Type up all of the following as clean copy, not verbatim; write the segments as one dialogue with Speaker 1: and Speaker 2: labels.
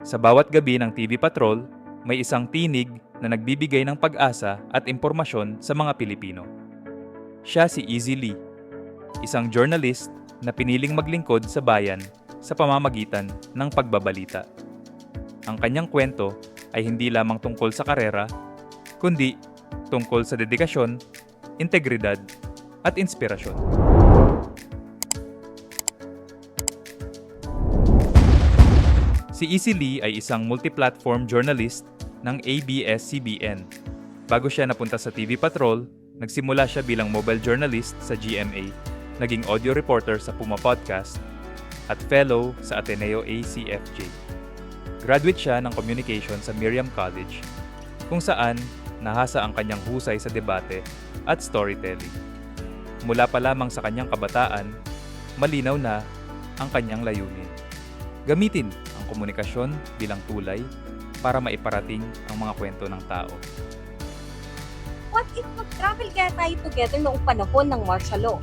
Speaker 1: Sa bawat gabi ng TV Patrol, may isang tinig na nagbibigay ng pag-asa at impormasyon sa mga Pilipino. Siya si Easy Lee, isang journalist na piniling maglingkod sa bayan sa pamamagitan ng pagbabalita. Ang kanyang kwento ay hindi lamang tungkol sa karera, kundi tungkol sa dedikasyon, integridad, at inspirasyon. Si Easy Lee ay isang multi-platform journalist ng ABS-CBN. Bago siya napunta sa TV Patrol, nagsimula siya bilang mobile journalist sa GMA, naging audio reporter sa Puma Podcast, at fellow sa Ateneo ACFJ. Graduate siya ng communication sa Miriam College, kung saan nahasa ang kanyang husay sa debate at storytelling. Mula pa lamang sa kanyang kabataan, malinaw na ang kanyang layunin. Gamitin ang komunikasyon bilang tulay para maiparating ang mga kwento ng tao.
Speaker 2: What if mag-travel kaya tayo together noong panahon ng martial law?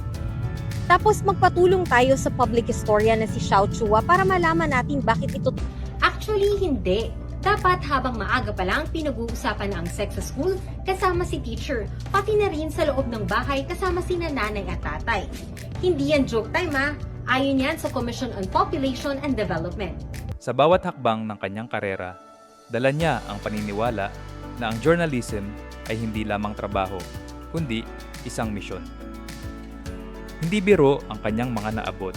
Speaker 2: Tapos magpatulong tayo sa public historian na si Xiao Chua para malaman natin bakit ito.
Speaker 3: Actually, hindi. Dapat habang maaga pa lang pinag-uusapan na ang sex sa school kasama si teacher, pati na rin sa loob ng bahay kasama sina nanay at tatay. Hindi yan joke time Ayon yan sa Commission on Population and Development.
Speaker 1: Sa bawat hakbang ng kanyang karera, dala niya ang paniniwala na ang journalism ay hindi lamang trabaho, kundi isang misyon. Hindi biro ang kanyang mga naabot.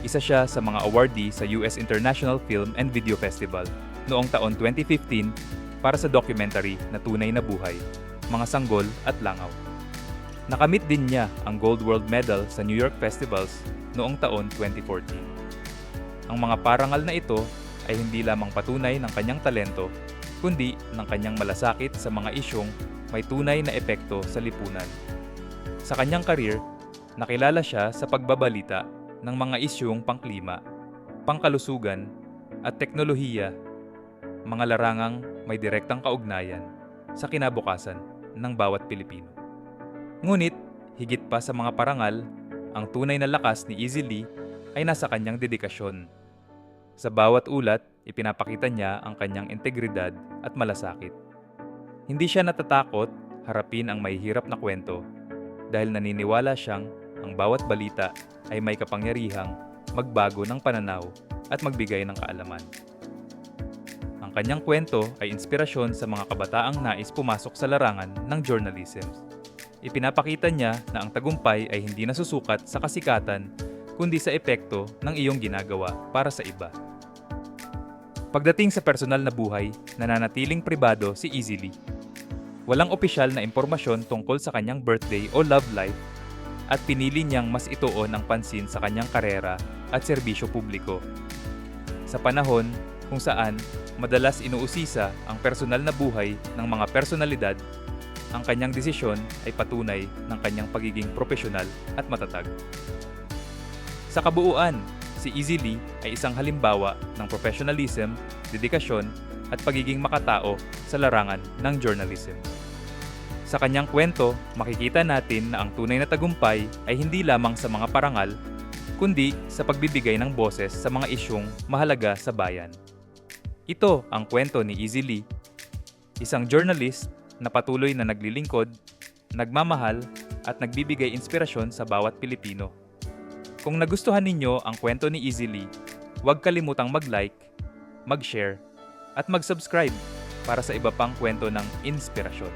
Speaker 1: Isa siya sa mga awardee sa US International Film and Video Festival noong taon 2015 para sa documentary na Tunay na Buhay, Mga Sanggol at Langaw. Nakamit din niya ang Gold World Medal sa New York Festivals noong taon 2014. Ang mga parangal na ito ay hindi lamang patunay ng kanyang talento, kundi ng kanyang malasakit sa mga isyong may tunay na epekto sa lipunan. Sa kanyang karir, nakilala siya sa pagbabalita ng mga isyong pangklima, pangkalusugan, at teknolohiya, mga larangang may direktang kaugnayan sa kinabukasan ng bawat Pilipino. Ngunit, higit pa sa mga parangal, ang tunay na lakas ni Easy Lee ay nasa kanyang dedikasyon. Sa bawat ulat, ipinapakita niya ang kanyang integridad at malasakit. Hindi siya natatakot harapin ang mahihirap na kwento dahil naniniwala siyang ang bawat balita ay may kapangyarihang magbago ng pananaw at magbigay ng kaalaman. Ang kanyang kwento ay inspirasyon sa mga kabataang nais pumasok sa larangan ng journalism. Ipinapakita niya na ang tagumpay ay hindi nasusukat sa kasikatan kundi sa epekto ng iyong ginagawa para sa iba. Pagdating sa personal na buhay, nananatiling pribado si Easy Lee. Walang opisyal na impormasyon tungkol sa kanyang birthday o love life at pinili niyang mas ituon ang pansin sa kanyang karera at serbisyo publiko. Sa panahon kung saan madalas inuusisa ang personal na buhay ng mga personalidad, ang kanyang desisyon ay patunay ng kanyang pagiging propesyonal at matatag. Sa kabuuan, si Easy Lee ay isang halimbawa ng professionalism, dedikasyon at pagiging makatao sa larangan ng journalism. Sa kanyang kwento, makikita natin na ang tunay na tagumpay ay hindi lamang sa mga parangal, kundi sa pagbibigay ng boses sa mga isyong mahalaga sa bayan. Ito ang kwento ni Easy Lee, isang journalist na patuloy na naglilingkod, nagmamahal at nagbibigay inspirasyon sa bawat Pilipino. Kung nagustuhan ninyo ang kwento ni Easy Lee, huwag kalimutang mag-like, mag-share at mag-subscribe para sa iba pang kwento ng inspirasyon.